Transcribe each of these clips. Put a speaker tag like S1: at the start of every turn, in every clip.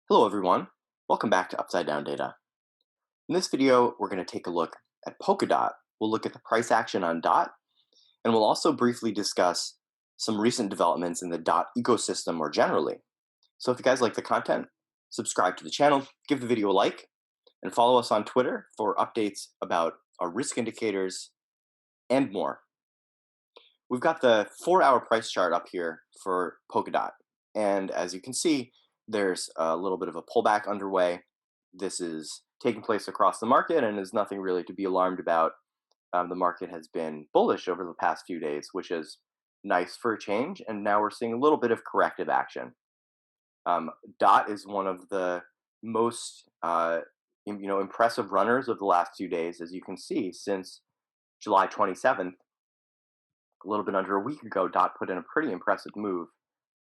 S1: Hello everyone, welcome back to Upside Down Data. In this video, we're going to take a look at Polkadot. We'll look at the price action on DOT, and we'll also briefly discuss some recent developments in the DOT ecosystem more generally. So if you guys like the content, subscribe to the channel, give the video a like, and follow us on Twitter for updates about our risk indicators and more. We've got the 4-hour price chart up here for Polkadot, and as you can see, there's a little bit of a pullback underway. This is taking place across the market and is nothing really to be alarmed about. The market has been bullish over the past few days, which is nice for a change, and now we're seeing a little bit of corrective action. DOT is one of the most impressive runners of the last few days, as you can see, since July 27th. A little bit under a week ago, DOT put in a pretty impressive move.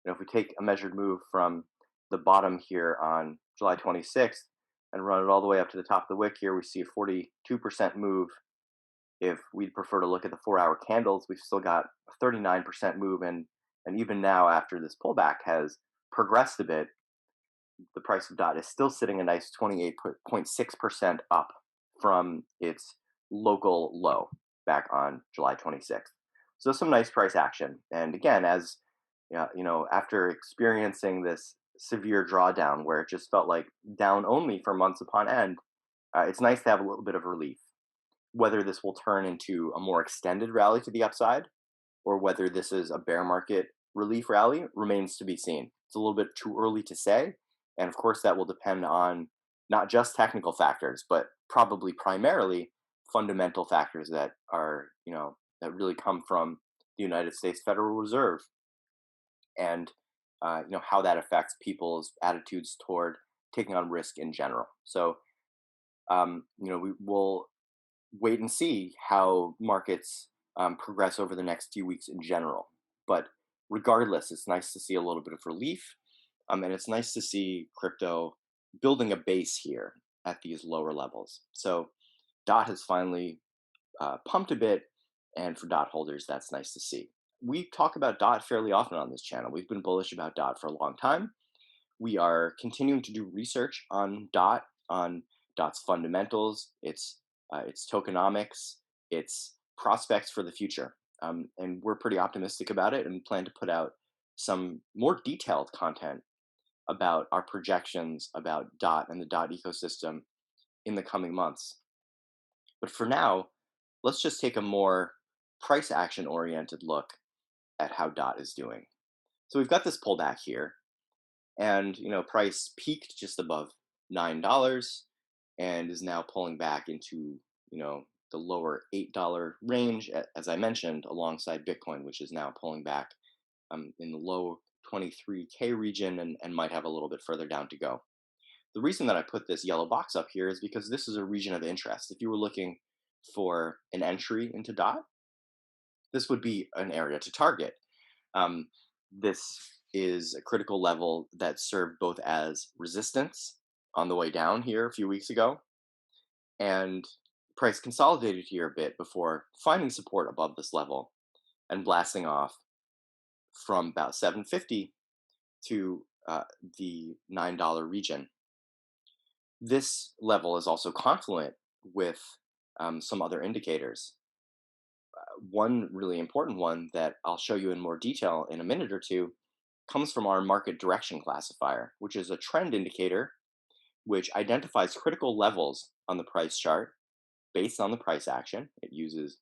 S1: If we take a measured move from the bottom here on July 26th and run it all the way up to the top of the wick here, we see a 42% move. If we'd prefer to look at the 4-hour candles, we've still got a 39% move, and even now, after this pullback has progressed a bit, the price of DOT is still sitting a nice 28.6% up from its local low back on July 26th. So some nice price action. And again, as after experiencing this severe drawdown where it just felt like down only for months upon end, it's nice to have a little bit of relief. Whether this will turn into a more extended rally to the upside or whether this is a bear market relief rally remains to be seen. It's a little bit too early to say. And of course, that will depend on not just technical factors, but probably primarily fundamental factors that are, that really come from the United States Federal Reserve and how that affects people's attitudes toward taking on risk in general. So we will wait and see how markets progress over the next few weeks in general. But regardless, it's nice to see a little bit of relief, and it's nice to see crypto building a base here at these lower levels. So DOT has finally pumped a bit, and for DOT holders, that's nice to see. We talk about DOT fairly often on this channel. We've been bullish about DOT for a long time. We are continuing to do research on DOT's fundamentals, its tokenomics, its prospects for the future. And we're pretty optimistic about it and plan to put out some more detailed content about our projections about DOT and the DOT ecosystem in the coming months. But for now, let's just take a more price action oriented look at how DOT is doing. So we've got this pullback here, and price peaked just above $9 and is now pulling back into the lower $8 range, as I mentioned, alongside Bitcoin, which is now pulling back in the low 23K region and might have a little bit further down to go. The reason that I put this yellow box up here is because this is a region of interest. If you were looking for an entry into DOT, this would be an area to target. This is a critical level that served both as resistance on the way down here a few weeks ago, and price consolidated here a bit before finding support above this level and blasting off from about 750 to the $9 region. This level is also confluent with some other indicators. One really important one that I'll show you in more detail in a minute or two comes from our market direction classifier, which is a trend indicator which identifies critical levels on the price chart based on the price action. It uses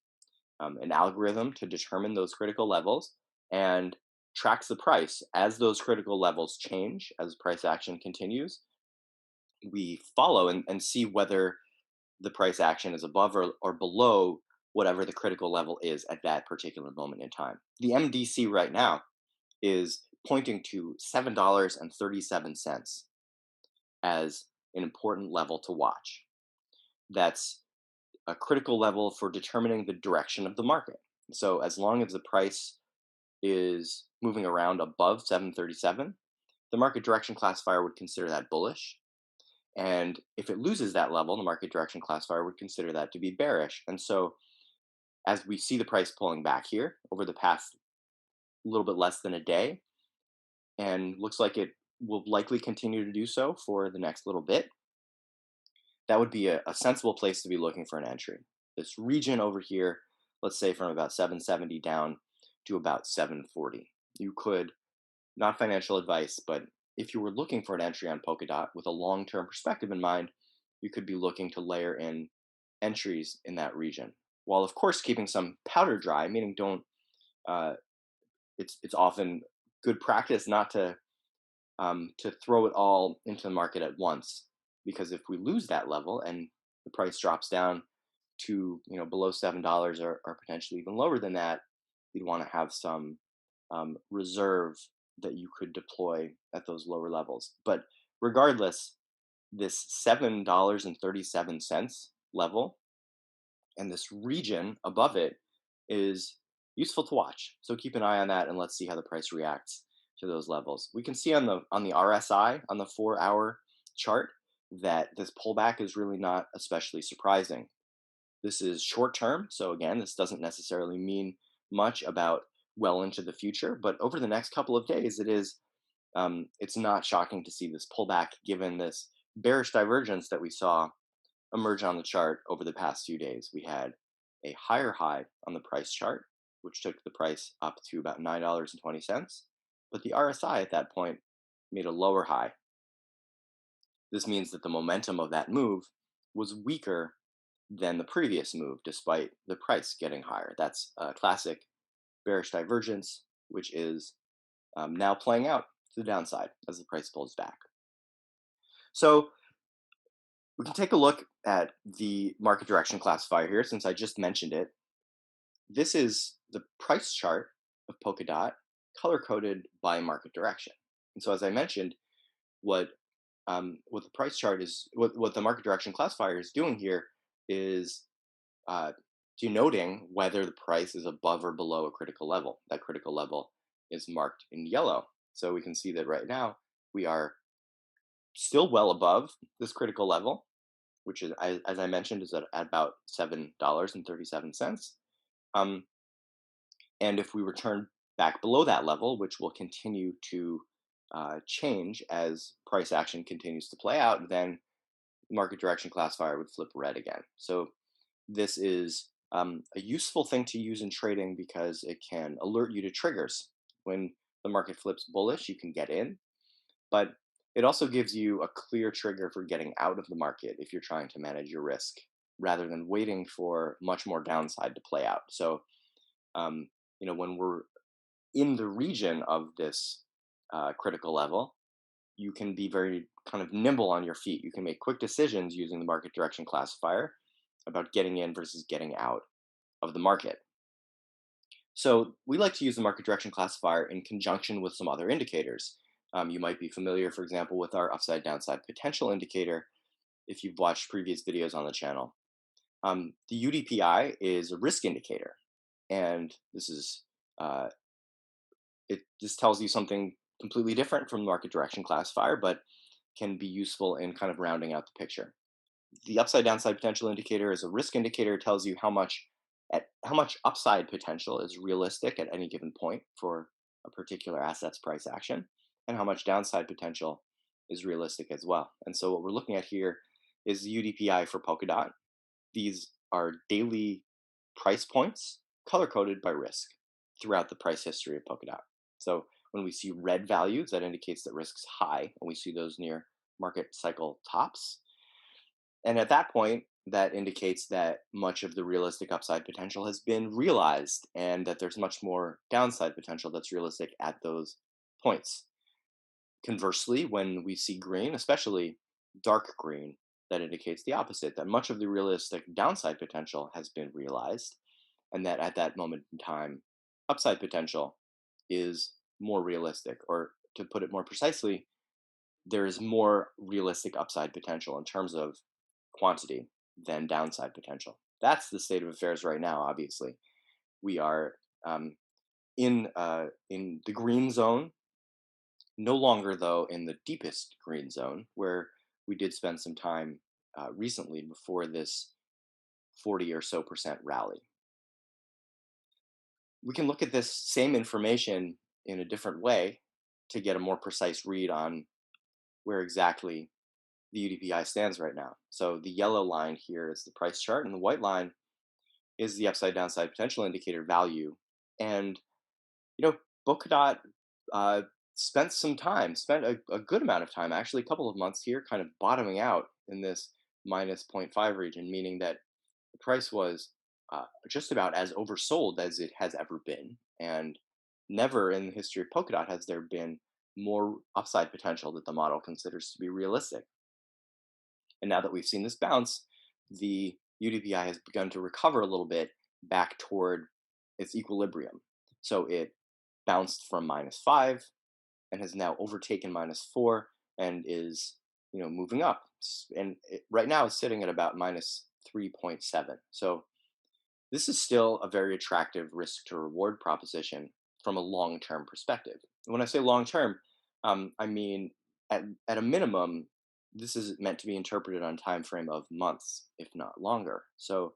S1: an algorithm to determine those critical levels and tracks the price as those critical levels change, as price action continues. We follow and see whether the price action is above or below whatever the critical level is at that particular moment in time. The MDC right now is pointing to $7.37 as an important level to watch. That's a critical level for determining the direction of the market. So as long as the price is moving around above 737, the market direction classifier would consider that bullish. And if it loses that level, the market direction classifier would consider that to be bearish. And so as we see the price pulling back here over the past little bit less than a day, and looks like it will likely continue to do so for the next little bit, that would be a sensible place to be looking for an entry. This region over here, let's say from about 770 down to about 740. You could, not financial advice, but if you were looking for an entry on Polkadot with a long term perspective in mind, you could be looking to layer in entries in that region. While, of course, keeping some powder dry, meaning don't, uh, it's often good practice not to throw it all into the market at once, because if we lose that level and the price drops down to below $7 or potentially even lower than that, you'd want to have some reserve that you could deploy at those lower levels. But regardless, this $7.37 level and this region above it is useful to watch. So keep an eye on that and let's see how the price reacts to those levels. We can see on the RSI on the 4-hour chart that this pullback is really not especially surprising. This is short term, so again, this doesn't necessarily mean much about well into the future, but over the next couple of days, it's not shocking to see this pullback given this bearish divergence that we saw emerge on the chart over the past few days. We had a higher high on the price chart, which took the price up to about $9.20, but the RSI at that point made a lower high. This means that the momentum of that move was weaker than the previous move, despite the price getting higher. That's a classic bearish divergence, which is now playing out to the downside as the price pulls back. So we can take a look at the market direction classifier here, since I just mentioned it. This is the price chart of Polkadot, color coded by market direction. And so, as I mentioned, what what the price chart is, what the market direction classifier is doing here is uh, denoting whether the price is above or below a critical level. That critical level is marked in yellow. So we can see that right now we are still well above this critical level, which is, as I mentioned, is at about $7.37. Um, and if we return back below that level, which will continue to change as price action continues to play out, then the market direction classifier would flip red again. So this is a useful thing to use in trading because it can alert you to triggers. When the market flips bullish, you can get in, but it also gives you a clear trigger for getting out of the market if you're trying to manage your risk rather than waiting for much more downside to play out. So, when we're in the region of this critical level, you can be very kind of nimble on your feet. You can make quick decisions using the market direction classifier about getting in versus getting out of the market. So we like to use the market direction classifier in conjunction with some other indicators. You might be familiar, for example, with our upside downside potential indicator if you've watched previous videos on the channel. The UDPI is a risk indicator, and uh, this tells you something completely different from the market direction classifier, but can be useful in kind of rounding out the picture. The upside downside potential indicator is a risk indicator. It tells you how much upside potential is realistic at any given point for a particular asset's price action, and how much downside potential is realistic as well. And so what we're looking at here is the UDPI for Polkadot. These are daily price points color coded by risk throughout the price history of Polkadot. So when we see red values, that indicates that risk is high, and we see those near market cycle tops. And at that point, that indicates that much of the realistic upside potential has been realized and that there's much more downside potential that's realistic at those points. Conversely, when we see green, especially dark green, that indicates the opposite, that much of the realistic downside potential has been realized, and that at that moment in time, upside potential is more realistic. Or to put it more precisely, there is more realistic upside potential in terms of quantity than downside potential. That's the state of affairs right now. Obviously, we are in the green zone. No longer, though, in the deepest green zone, where we did spend some time recently before this 40 or so percent rally. We can look at this same information in a different way to get a more precise read on where exactly the UDPI stands right now. So the yellow line here is the price chart, and the white line is the upside downside potential indicator value. And you know, Polkadot uh, spent a good amount of time, actually a couple of months here, kind of bottoming out in this minus zero point 0.5 region, meaning that the price was just about as oversold as it has ever been. And never in the history of Polkadot has there been more upside potential that the model considers to be realistic. And now that we've seen this bounce, the UDPI has begun to recover a little bit back toward its equilibrium. So it bounced from -5 and has now overtaken -4 and is moving up. And right now it's sitting at about minus 3.7. So this is still a very attractive risk to reward proposition from a long term perspective. When I say long term, I mean at a minimum, this is meant to be interpreted on time frame of months, if not longer. So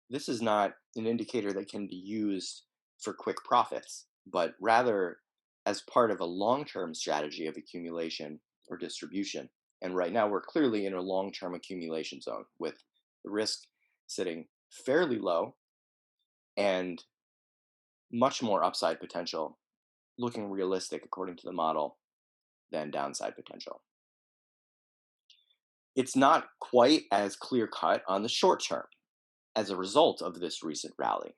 S1: this is not an indicator that can be used for quick profits, but rather as part of a long term strategy of accumulation or distribution. And right now, we're clearly in a long term accumulation zone with the risk sitting fairly low and much more upside potential, looking realistic according to the model, than downside potential. It's not quite as clear cut on the short term as a result of this recent rally.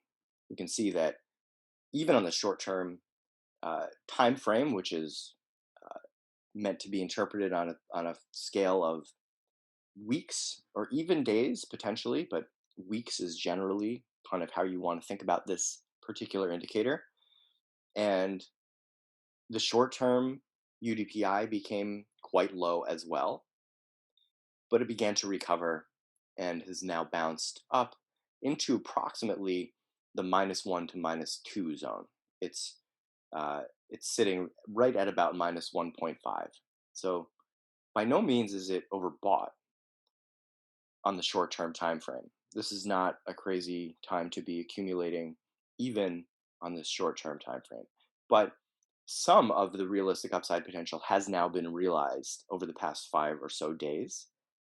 S1: You can see that even on the short term time frame, which is meant to be interpreted on a scale of weeks or even days potentially, but weeks is generally kind of how you want to think about this particular indicator. And the short term UDPI became quite low as well, but it began to recover and has now bounced up into approximately the -1 to -2 zone. It's it's sitting right at about minus 1.5. So by no means is it overbought on the short term time frame. This is not a crazy time to be accumulating even on this short term time frame. But some of the realistic upside potential has now been realized over the past 5 or so days.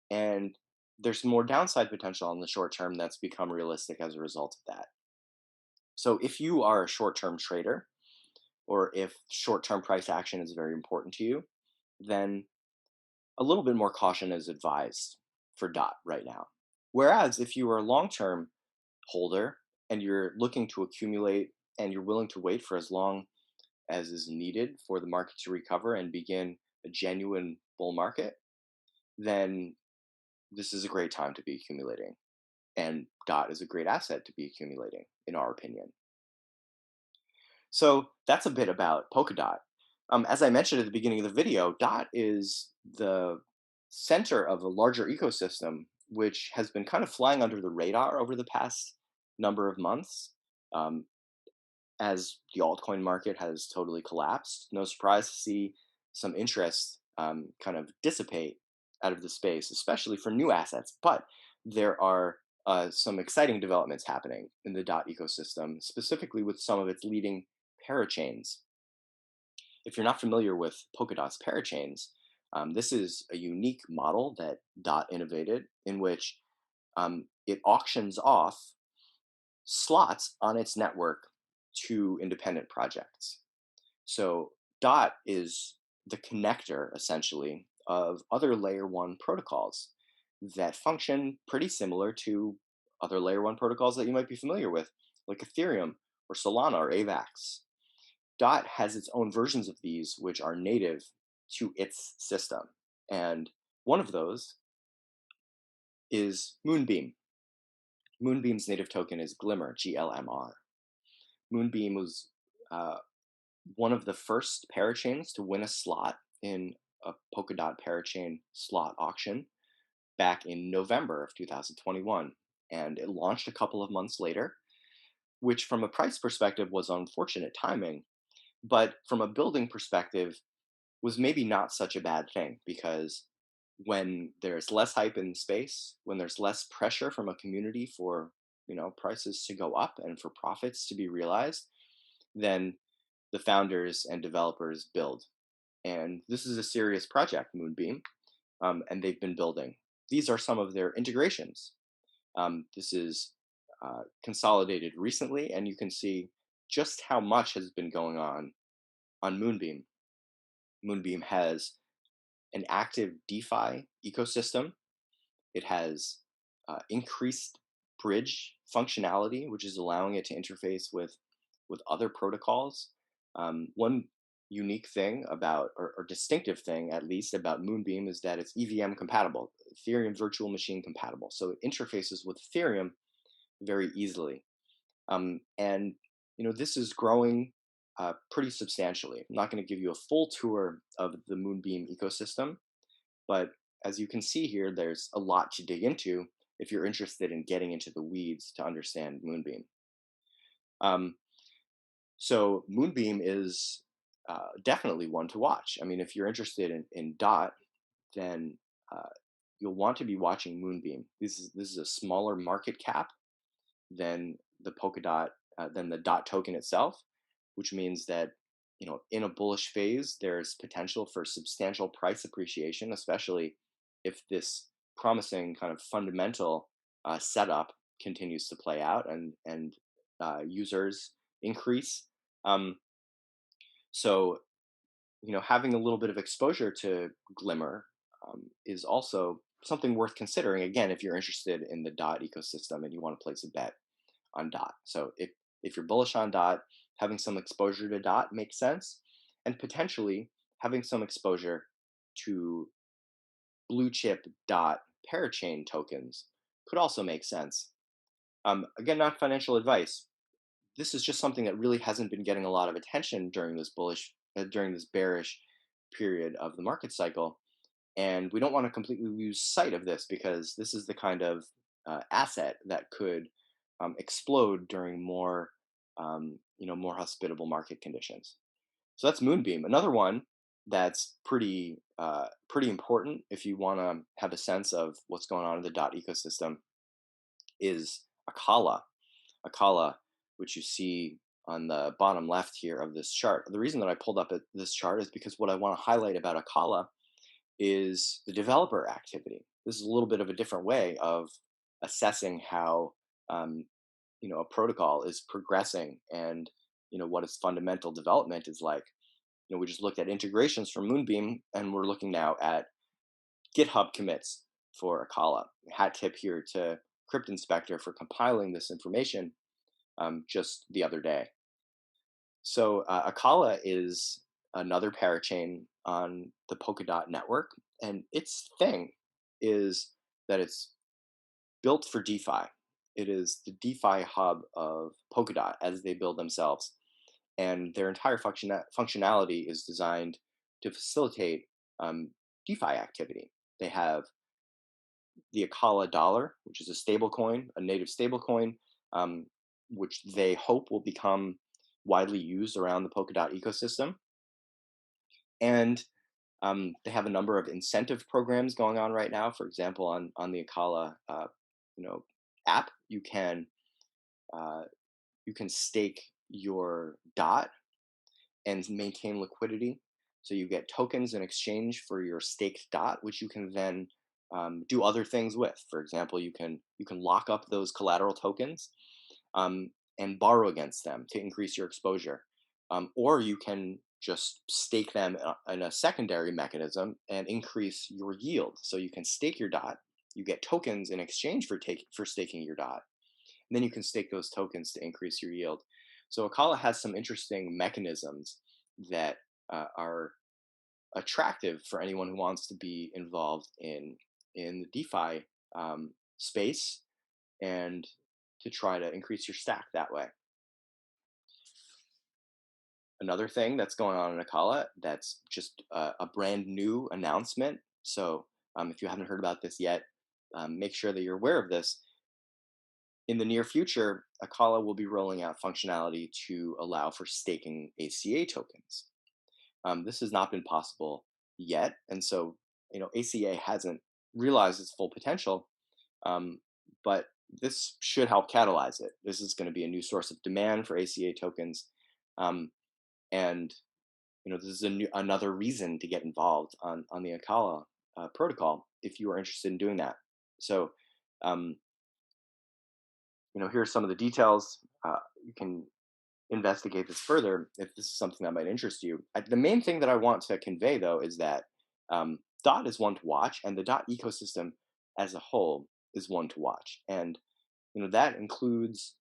S1: And there's more downside potential on the short term that's become realistic as a result of that. So if you are a short term trader, or if short term price action is very important to you, then a little bit more caution is advised for DOT right now. Whereas if you are a long term holder and you're looking to accumulate and you're willing to wait for as long as is needed for the market to recover and begin a genuine bull market, then this is a great time to be accumulating. And DOT is a great asset to be accumulating, in our opinion. So that's a bit about Polkadot. As I mentioned at the beginning of the video, DOT is the center of a larger ecosystem, which has been kind of flying under the radar over the past number of months. Um, as the altcoin market has totally collapsed, no surprise to see some interest kind of dissipate out of the space, especially for new assets. But there are some exciting developments happening in the DOT ecosystem, specifically with some of its leading parachains. If you're not familiar with Polkadot's parachains, this is a unique model that DOT innovated in which it auctions off slots on its network to independent projects. So DOT is the connector, essentially, of other layer one protocols that function pretty similar to other layer one protocols that you might be familiar with, like Ethereum or Solana or AVAX. DOT has its own versions of these, which are native to its system. And one of those is Moonbeam. Moonbeam's native token is Glimmer, GLMR. Moonbeam was uh, one of the first parachains to win a slot in a Polkadot parachain slot auction back in November of 2021. And it launched a couple of months later, which, from a price perspective, was unfortunate timing. But from a building perspective, was maybe not such a bad thing because when there's less hype in the space, when there's less pressure from a community for prices to go up and for profits to be realized, then the founders and developers build. And this is a serious project, Moonbeam, and they've been building. These are some of their integrations. This is consolidated recently, and you can see just how much has been going on Moonbeam. Moonbeam has an active DeFi ecosystem. It has increased bridge functionality, which is allowing it to interface with other protocols. One unique thing about, or distinctive thing at least about Moonbeam is that it's EVM compatible, Ethereum virtual machine compatible. So it interfaces with Ethereum very easily. And this is growing pretty substantially. I'm not going to give you a full tour of the Moonbeam ecosystem, but as you can see here, there's a lot to dig into if you're interested in getting into the weeds to understand Moonbeam. Um, so Moonbeam is definitely one to watch. I mean, if you're interested in DOT, then uh, you'll want to be watching Moonbeam. This is a smaller market cap than the Polkadot than the DOT token itself, which means that in a bullish phase, there's potential for substantial price appreciation, especially if this promising kind of fundamental setup continues to play out and users increase. Um, so having a little bit of exposure to Glimmer is also something worth considering. Again, if you're interested in the DOT ecosystem and you want to place a bet on DOT. So if you're bullish on DOT, having some exposure to DOT makes sense, and potentially having some exposure to blue chip DOT parachain tokens could also make sense. Again, not financial advice. This is just something that really hasn't been getting a lot of attention during this bearish period of the market cycle, and we don't want to completely lose sight of this because this is the kind of asset that could explode during more hospitable market conditions. So that's Moonbeam. Another one that's pretty important if you want to have a sense of what's going on in the dot ecosystem is Akala. Akala, which you see on the bottom left here of this chart. The reason that I pulled up this chart is because what I want to highlight about Akala is the developer activity. This is a little bit of a different way of assessing how um, a protocol is progressing and what its fundamental development is like. We just looked at integrations from Moonbeam, and we're looking now at GitHub commits for Acala. Hat tip here to Crypt Inspector for compiling this information just the other day. So Acala is another parachain on the Polkadot network, and its thing is that it's built for DeFi. It is the DeFi hub of Polkadot as they build themselves, and their entire functionality is designed to facilitate DeFi activity. They have the Akala dollar, which is a stable coin, a native stable coin, which they hope will become widely used around the Polkadot ecosystem. And they have a number of incentive programs going on right now. For example, on the Akala, app, uh, you can stake your dot and maintain liquidity. So you get tokens in exchange for your staked dot, which you can then do other things with. For example, you can lock up those collateral tokens um, and borrow against them to increase your exposure, or you can just stake them in a secondary mechanism and increase your yield. So you can stake your dot, you get tokens in exchange for staking your dot, and then you can stake those tokens to increase your yield. So Akala has some interesting mechanisms that are attractive for anyone who wants to be involved in the DeFi space and to try to increase your stack that way. Another thing that's going on in Akala that's just a brand new announcement. So if you haven't heard about this yet, make sure that you're aware of this. In the near future, Akala will be rolling out functionality to allow for staking ACA tokens. This has not been possible yet, and so ACA hasn't realized its full potential. Um, but this should help catalyze it. This is going to be a new source of demand for ACA tokens, um, and This is another reason to get involved on the Akala protocol if you are interested in doing that. So, um, here are some of the details. You can investigate this further if this is something that might interest you. The main thing that I want to convey, though, is that Dot is one to watch, and the Dot ecosystem as a whole is one to watch. And that includes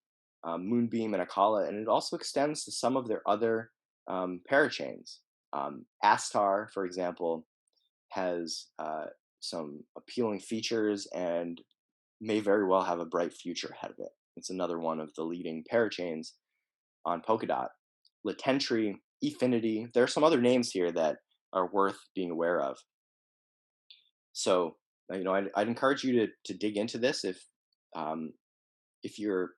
S1: Moonbeam and Akala, and it also extends to some of their other parachains. Astar, for example, has some appealing features and may very well have a bright future ahead of it. It's another one of the leading parachains on Polkadot. Latentry, Efinity, there are some other names here that are worth being aware of. So, I'd encourage you to dig into this um, if you're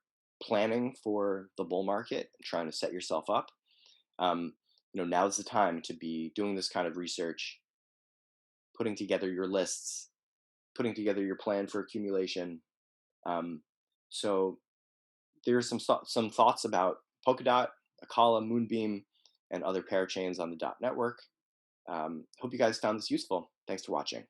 S1: planning for the bull market and trying to set yourself up. Now's the time to be doing this kind of research, putting together your lists, putting together your plan for accumulation. Um, so there's some thoughts about Polkadot, Akala, Moonbeam, and other parachains on the Dot network. Hope you guys found this useful. Thanks for watching.